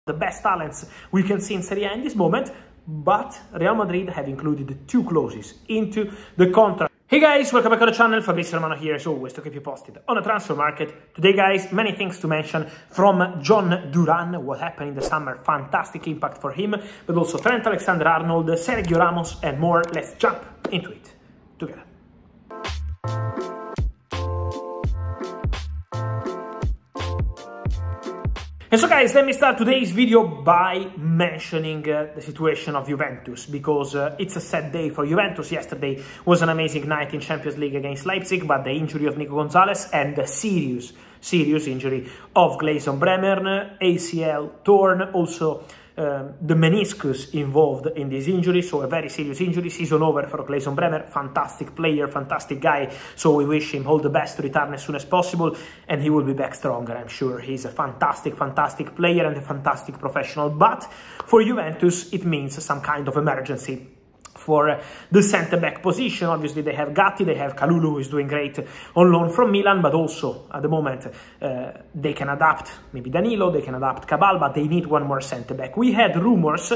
the best talents we can see in Serie A in this moment, but Real Madrid have included 2 clauses into the contract. Hey guys, welcome back to the channel. Fabrizio Romano here as always to keep you posted on the transfer market. Today guys, many things to mention from John Duran, what happened in the summer, fantastic impact for him, but also Trent Alexander-Arnold, Sergio Ramos and more. Let's jump into it together. And so guys, let me start today's video by mentioning the situation of Juventus, because it's a sad day for Juventus. Yesterday was an amazing night in Champions League against Leipzig, but the injury of Nico Gonzalez and the serious injury of Gleison Bremer, ACL torn, also the meniscus involved in this injury, so a very serious injury. Season over for Gleison Bremer, fantastic player, fantastic guy, so we wish him all the best to return as soon as possible, and he will be back stronger, I'm sure. He's a fantastic player and a fantastic professional, but for Juventus it means some kind of emergency for the centre-back position. Obviously they have Gatti, they have Kalulu, who is doing great on loan from Milan, but also at the moment they can adapt maybe Danilo, they can adapt Cabal, but they need one more centre-back. We had rumours,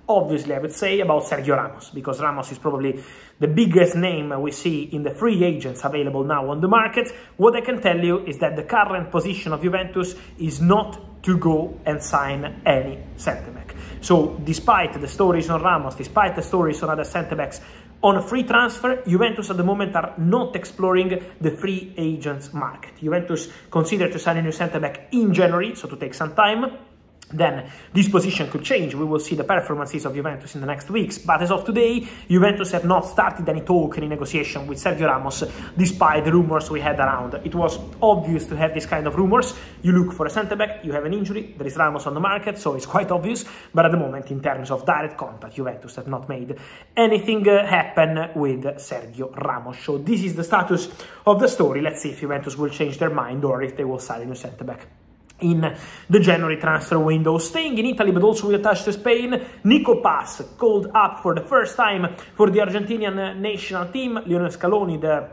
obviously I would say, about Sergio Ramos, because Ramos is probably the biggest name we see in the free agents available now on the market. What I can tell you is that the current position of Juventus is not to go and sign any centre-back. So despite the stories on Ramos, despite the stories on other centre-backs on a free transfer, Juventus at the moment are not exploring the free agents market. Juventus consider to sign a new centre-back in January, so to take some time. Then this position could change. We will see the performances of Juventus in the next weeks. But as of today, Juventus have not started any talk, any negotiation with Sergio Ramos, despite the rumors we had around. It was obvious to have this kind of rumors. You look for a centre-back, you have an injury, there is Ramos on the market, so it's quite obvious. But at the moment, in terms of direct contact, Juventus have not made anything happen with Sergio Ramos. So this is the status of the story. Let's see if Juventus will change their mind or if they will sign a new centre-back in the January transfer window. Staying in Italy, but also with a touch to Spain, Nico Paz called up for the first time for the Argentinian national team. Lionel Scaloni, the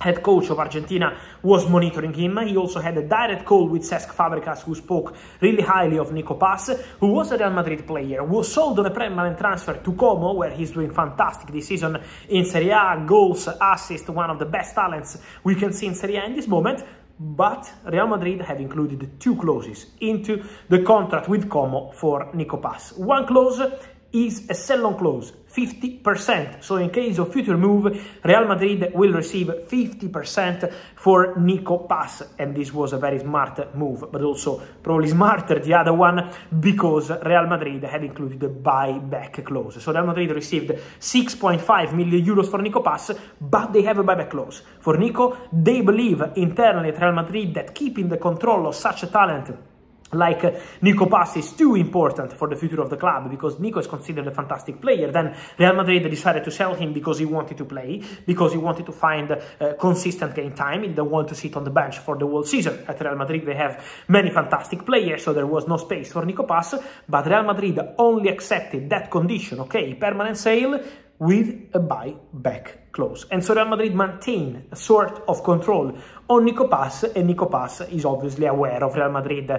head coach of Argentina, was monitoring him. He also had a direct call with Cesc Fabregas, who spoke really highly of Nico Paz, who was a Real Madrid player, was sold on a permanent transfer to Como, where he's doing fantastic this season in Serie A, goals, assists, one of the best talents we can see in Serie A in this moment. But Real Madrid have included 2 clauses into the contract with Como for Nico Paz. One clause is a sell-on clause, 50%. So in case of future move, Real Madrid will receive 50% for Nico Paz. And this was a very smart move, but also probably smarter the other one, because Real Madrid had included the buyback clause. So Real Madrid received 6.5 million euros for Nico Paz, but they have a buyback clause. For Nico, they believe internally at Real Madrid that keeping the control of such a talent like Nico Paz is too important for the future of the club, because Nico is considered a fantastic player. Then Real Madrid decided to sell him because he wanted to play, because he wanted to find consistent game time. He didn't want to sit on the bench for the whole season. At Real Madrid they have many fantastic players, so there was no space for Nico Paz, but Real Madrid only accepted that condition, okay, permanent sale, with a buyback clause. And so Real Madrid maintain a sort of control on Nico Paz, and Nico Paz is obviously aware of Real Madrid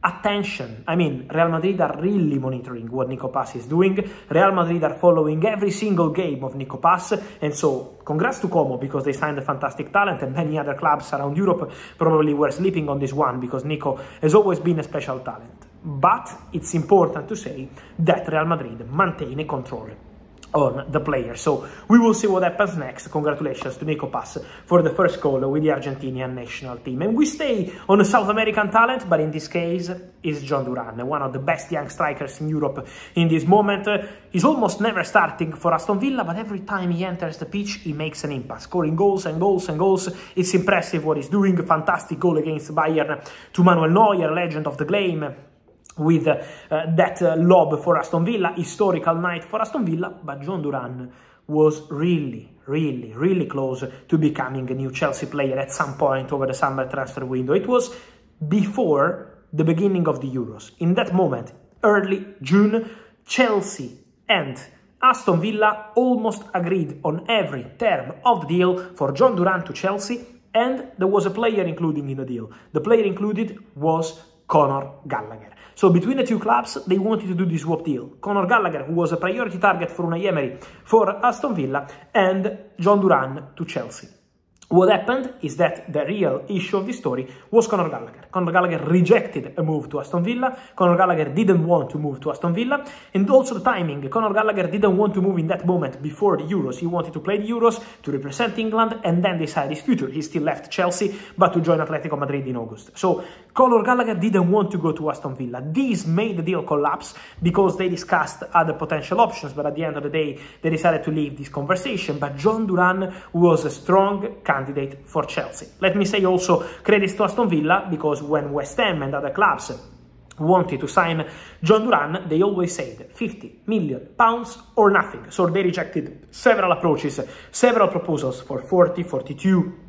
attention. I mean, Real Madrid are really monitoring what Nico Paz is doing. Real Madrid are following every single game of Nico Paz, and so congrats to Como, because they signed a fantastic talent, and many other clubs around Europe probably were sleeping on this one, because Nico has always been a special talent. But it's important to say that Real Madrid maintain a control on the player. So we will see what happens next. Congratulations to Nico Paz for the first goal with the Argentinian national team. And we stay on a South American talent, but in this case is John Duran, one of the best young strikers in Europe in this moment. He's almost never starting for Aston Villa, but every time he enters the pitch he makes an impact, scoring goals and goals and goals. It's impressive what he's doing. Fantastic goal against Bayern to Manuel Neuer, legend of the game, with that lob for Aston Villa, historical night for Aston Villa. But John Duran was really close to becoming a new Chelsea player at some point over the summer transfer window. It was before the beginning of the Euros. In that moment, early June, Chelsea and Aston Villa almost agreed on every term of the deal for John Duran to Chelsea, and there was a player included in the deal. The player included was Conor Gallagher. So between the two clubs, they wanted to do this swap deal. Conor Gallagher, who was a priority target for Unai Emery for Aston Villa, and John Duran to Chelsea. What happened is that the real issue of this story was Conor Gallagher. Conor Gallagher rejected a move to Aston Villa. Conor Gallagher didn't want to move to Aston Villa. And also the timing. Conor Gallagher didn't want to move in that moment before the Euros. He wanted to play the Euros, to represent England, and then decide his future. He still left Chelsea, but to join Atletico Madrid in August. So Conor Gallagher didn't want to go to Aston Villa. This made the deal collapse because they discussed other potential options, but at the end of the day, they decided to leave this conversation. But John Duran was a strong candidate for Chelsea. Let me say also credits to Aston Villa, because when West Ham and other clubs wanted to sign John Duran, they always said £50 million or nothing. So they rejected several approaches, several proposals for 42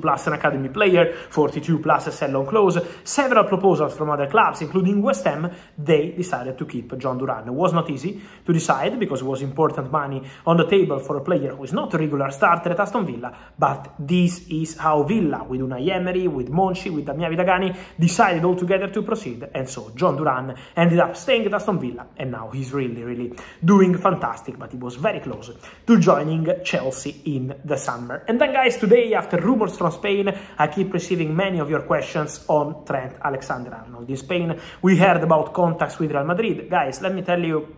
plus an academy player, 42 plus a sell-on clause, several proposals from other clubs, including West Ham. They decided to keep John Duran. It was not easy to decide because it was important money on the table for a player who is not a regular starter at Aston Villa, but this is how Villa, with Unai Emery, with Monchi, with Damia Vidagani, decided all together to proceed, and so John Duran ended up staying at Aston Villa, and now he's really doing fantastic, but he was very close to joining Chelsea in the summer. And then guys, today, after rumors from Spain, I keep receiving many of your questions on Trent Alexander-Arnold. In Spain, we heard about contacts with Real Madrid. Guys, let me tell you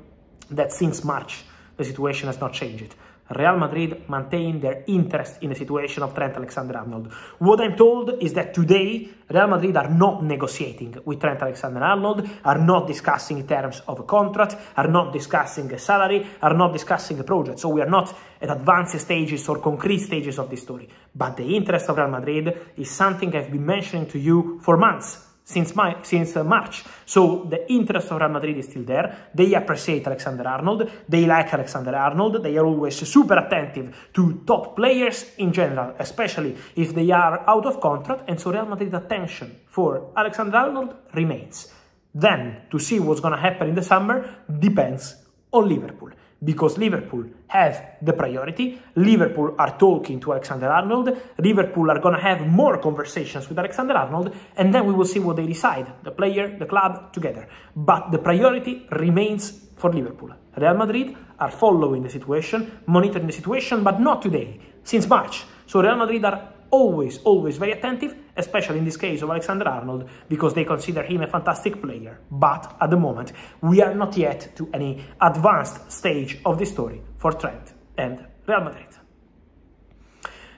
that since March, the situation has not changed. Real Madrid maintain their interest in the situation of Trent Alexander-Arnold. What I'm told is that today, Real Madrid are not negotiating with Trent Alexander-Arnold, are not discussing terms of a contract, are not discussing a salary, are not discussing a project. So we are not at advanced stages or concrete stages of this story. But the interest of Real Madrid is something I've been mentioning to you for months. Since March. So the interest of Real Madrid is still there. They appreciate Alexander-Arnold. They like Alexander-Arnold. They are always super attentive to top players in general, especially if they are out of contract. And so Real Madrid's attention for Alexander-Arnold remains. Then, to see what's going to happen in the summer depends on Liverpool. Because Liverpool have the priority, Liverpool are talking to Alexander-Arnold, Liverpool are going to have more conversations with Alexander-Arnold, and then we will see what they decide, the player, the club, together. But the priority remains for Liverpool. Real Madrid are following the situation, monitoring the situation, but not today, since March. So Real Madrid are always very attentive, especially in this case of Alexander-Arnold, because they consider him a fantastic player. But at the moment, we are not yet to any advanced stage of the story for Trent and Real Madrid.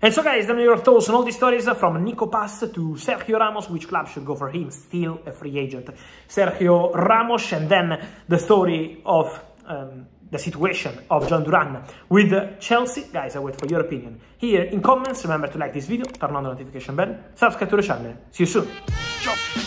And so guys, let me know your thoughts on all these stories, from Nico Pass to Sergio Ramos, which club should go for him, still a free agent. Sergio Ramos, and then the story of the situation of John Duran with Chelsea. Guys, I wait for your opinion here in comments. Remember to like this video, turn on the notification bell, subscribe to the channel. See you soon. Ciao.